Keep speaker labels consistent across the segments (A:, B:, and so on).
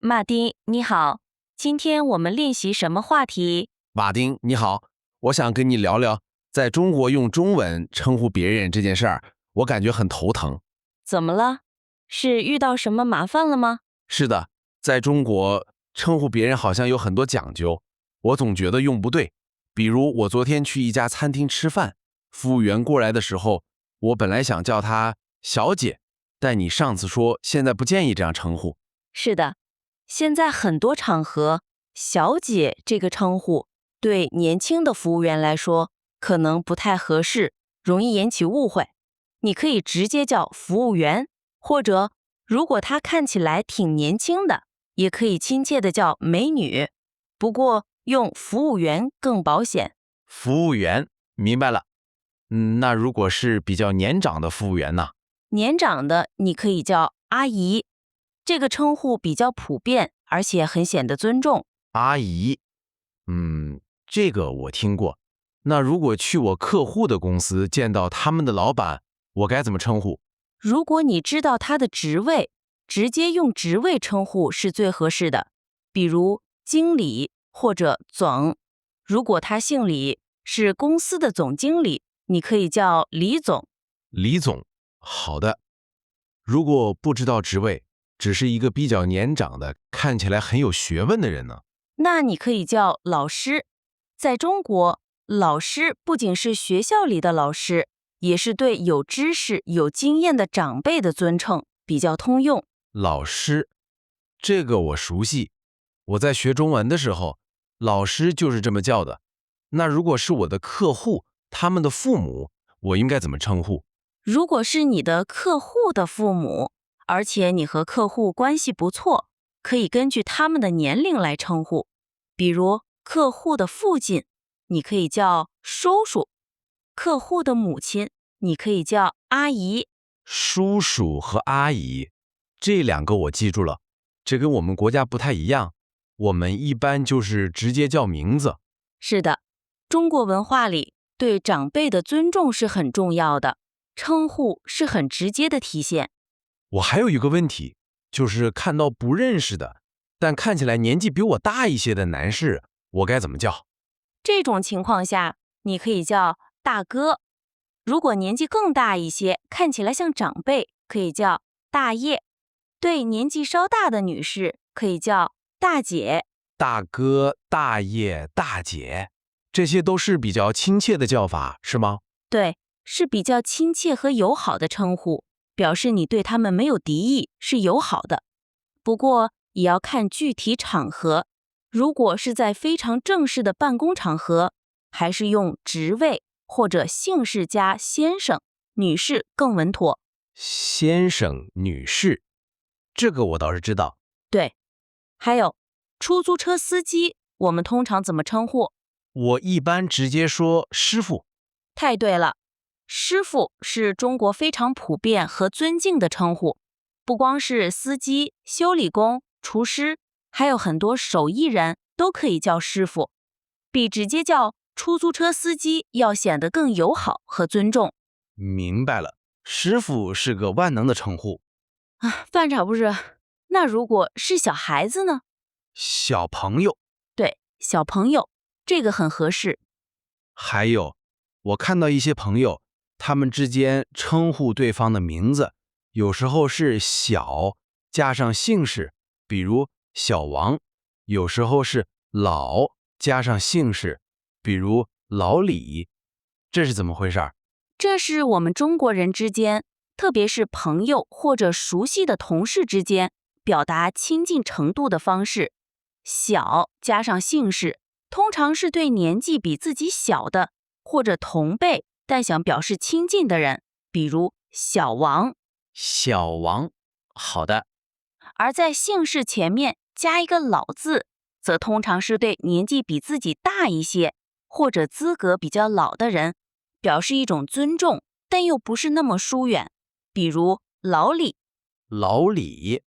A: 马丁，你好，今天我们练习什么话题？
B: 马丁，你好，我想跟你聊聊，在中国用中文称呼别人这件事儿，我感觉很头疼。
A: 怎么了？是遇到什么麻烦了吗？
B: 是的，在中国称呼别人好像有很多讲究，我总觉得用不对。比如我昨天去一家餐厅吃饭，服务员过来的时候，我本来想叫她小姐，但你上次说现在不建议这样称呼。
A: 是的，现在很多场合，小姐这个称呼对年轻的服务员来说可能不太合适，容易引起误会。你可以直接叫服务员，或者如果她看起来挺年轻的，也可以亲切的叫美女。不过用服务员更保险。
B: 服务员，明白了。那如果是比较年长的服务员呢？
A: 年长的你可以叫阿姨，这个称呼比较普遍，而且很显得尊重。
B: 阿姨，这个我听过。那如果去我客户的公司见到他们的老板，我该怎么称呼？
A: 如果你知道他的职位，直接用职位称呼是最合适的，比如经理或者总。如果他姓李，是公司的总经理，你可以叫李总。
B: 李总，好的。如果不知道职位，只是一个比较年长的，看起来很有学问的人呢？
A: 那你可以叫老师。在中国，老师不仅是学校里的老师，也是对有知识、有经验的长辈的尊称，比较通用。
B: 老师，这个我熟悉。我在学中文的时候，老师就是这么叫的。那如果是我的客户，他们的父母，我应该怎么称呼？
A: 如果是你的客户的父母，而且你和客户关系不错，可以根据他们的年龄来称呼。比如客户的父亲，你可以叫叔叔；客户的母亲，你可以叫阿姨。
B: 叔叔和阿姨，这两个我记住了。这跟我们国家不太一样，我们一般就是直接叫名字。
A: 是的，中国文化里对长辈的尊重是很重要的，称呼是很直接的体现。
B: 我还有一个问题，就是看到不认识的，但看起来年纪比我大一些的男士，我该怎么叫？
A: 这种情况下，你可以叫大哥。如果年纪更大一些，看起来像长辈，可以叫大爷。对年纪稍大的女士，可以叫大姐。
B: 大哥、大爷、大姐，这些都是比较亲切的叫法，是吗？
A: 对，是比较亲切和友好的称呼，表示你对他们没有敌意，是友好的。不过，也要看具体场合。如果是在非常正式的办公场合，还是用职位或者姓氏加先生、女士更稳妥。
B: 先生、女士，这个我倒是知道。
A: 对，还有出租车司机，我们通常怎么称呼？
B: 我一般直接说师傅。
A: 太对了，师傅是中国非常普遍和尊敬的称呼，不光是司机、修理工、厨师，还有很多手艺人都可以叫师傅，比直接叫出租车司机要显得更友好和尊重。
B: 明白了，师傅是个万能的称呼。
A: 饭场不是？那如果是小孩子呢？
B: 小朋友。
A: 对，小朋友，这个很合适。
B: 还有，我看到一些朋友，他们之间称呼对方的名字，有时候是小加上姓氏，比如小王；有时候是老加上姓氏，比如老李。这是怎么回事？
A: 这是我们中国人之间，特别是朋友或者熟悉的同事之间，表达亲近程度的方式。小加上姓氏，通常是对年纪比自己小的或者同辈但想表示亲近的人，比如小王。
B: 小王，好的。
A: 而在姓氏前面加一个老字，则通常是对年纪比自己大一些或者资格比较老的人，表示一种尊重，但又不是那么疏远，比如老李。
B: 老李，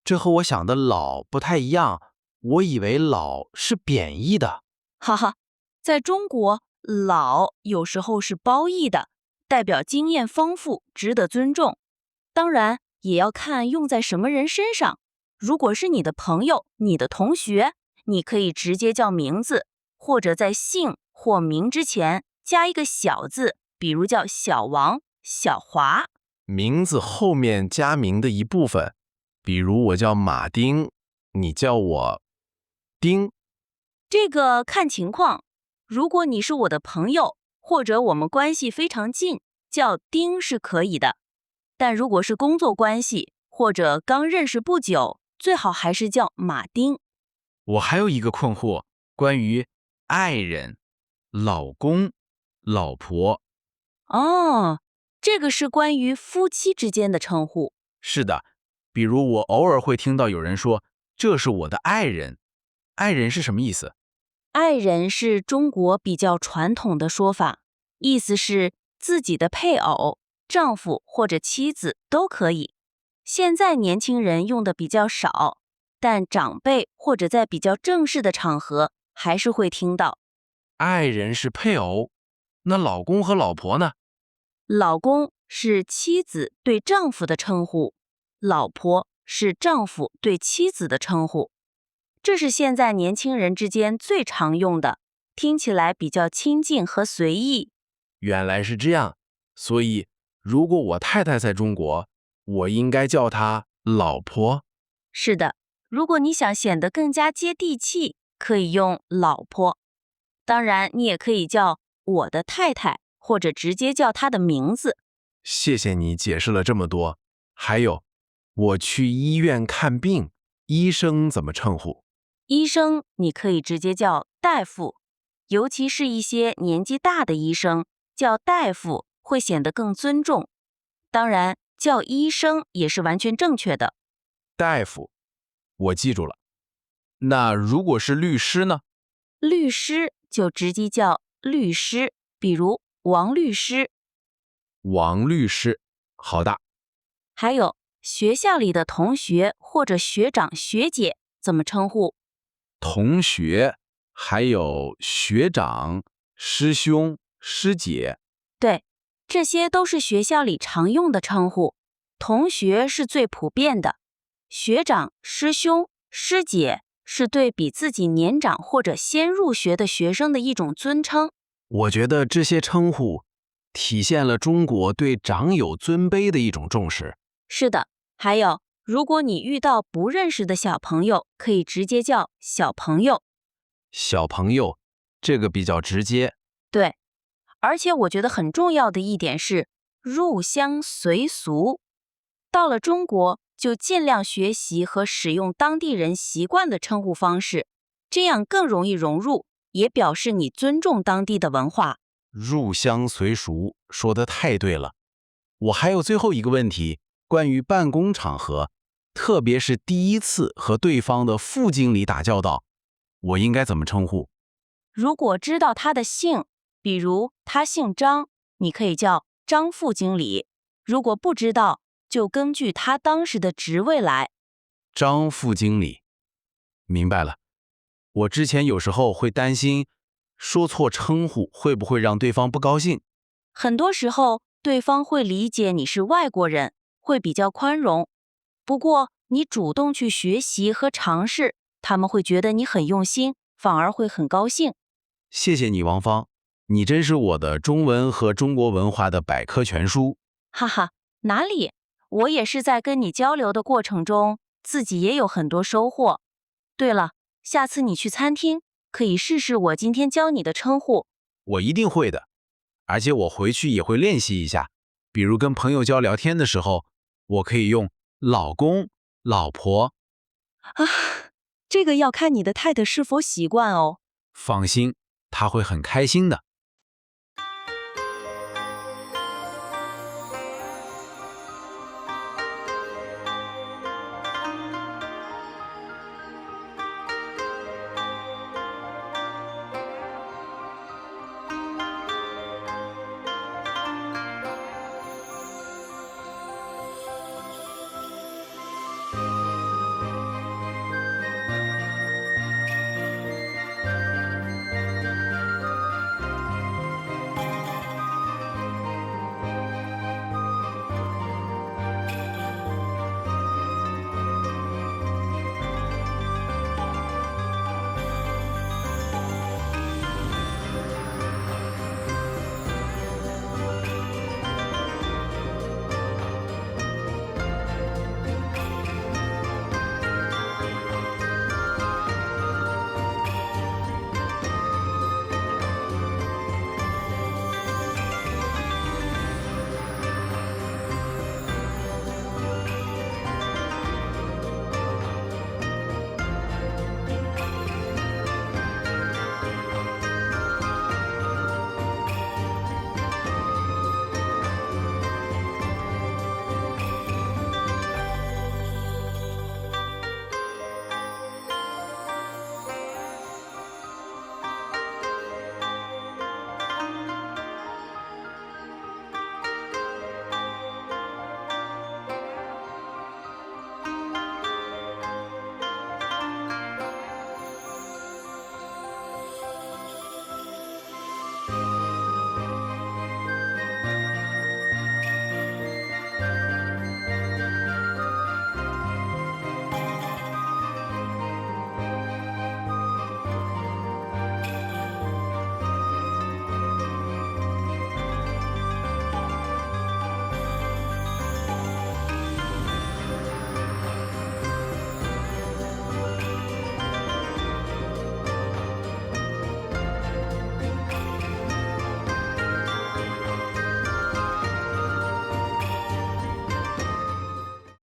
B: 这和我想的老不太一样，我以为老是贬义的。
A: 哈哈，在中国，老有时候是褒义的，代表经验丰富，值得尊重。当然，也要看用在什么人身上。如果是你的朋友、你的同学，你可以直接叫名字，或者在姓或名之前加一个小字，比如叫小王、小华。
C: 名字后面加名的一部分，比如我叫马丁，你叫我丁。
A: 这个看情况，如果你是我的朋友，或者我们关系非常近，叫丁是可以的。但如果是工作关系，或者刚认识不久，最好还是叫马丁。
D: 我还有一个困惑，关于爱人、老公、老婆。
A: 哦，这个是关于夫妻之间的称呼。
D: 是的，比如我偶尔会听到有人说，这是我的爱人。爱人是什么意思？
A: 爱人是中国比较传统的说法，意思是自己的配偶、丈夫或者妻子都可以。现在年轻人用的比较少，但长辈或者在比较正式的场合还是会听到。
D: 爱人是配偶，那老公和老婆呢？
A: 老公是妻子对丈夫的称呼，老婆是丈夫对妻子的称呼。这是现在年轻人之间最常用的，听起来比较亲近和随意。
C: 原来是这样，所以如果我太太在中国，我应该叫她老婆。
A: 是的，如果你想显得更加接地气，可以用老婆。当然，你也可以叫我的太太，或者直接叫她的名字。
C: 谢谢你解释了这么多。还有，我去医院看病，医生怎么称呼？
A: 医生你可以直接叫大夫，尤其是一些年纪大的医生，叫大夫会显得更尊重。当然，叫医生也是完全正确的。
C: 大夫，我记住了。
D: 那如果是律师呢？
A: 律师就直接叫律师，比如王律师。
C: 王律师，好的。
A: 还有学校里的同学或者学长学姐怎么称呼？
C: 同学，还有学长、师兄、师姐。
A: 对，这些都是学校里常用的称呼。同学是最普遍的，学长、师兄、师姐是对比自己年长或者先入学的学生的一种尊称。
C: 我觉得这些称呼体现了中国对长幼尊卑的一种重视。
A: 是的，还有，如果你遇到不认识的小朋友，可以直接叫小朋友。
C: 小朋友，这个比较直接。
A: 对，而且我觉得很重要的一点是入乡随俗。到了中国，就尽量学习和使用当地人习惯的称呼方式，这样更容易融入，也表示你尊重当地的文化。
C: 入乡随俗，说得太对了。我还有最后一个问题，关于办公场合，特别是第一次和对方的副经理打交道，我应该怎么称呼？
A: 如果知道他的姓，比如他姓张，你可以叫张副经理；如果不知道，就根据他当时的职位来。
C: 张副经理，明白了。我之前有时候会担心说错称呼会不会让对方不高兴。
A: 很多时候，对方会理解你是外国人，会比较宽容。不过，你主动去学习和尝试，他们会觉得你很用心，反而会很高兴。
C: 谢谢你，王芳，你真是我的中文和中国文化的百科全书。
A: 哈哈，哪里？我也是在跟你交流的过程中，自己也有很多收获。对了，下次你去餐厅，可以试试我今天教你的称呼。
C: 我一定会的，而且我回去也会练习一下。比如跟朋友交聊天的时候，我可以用老公、老婆。
A: 啊，这个要看你的太太是否习惯哦。
C: 放心，他会很开心的。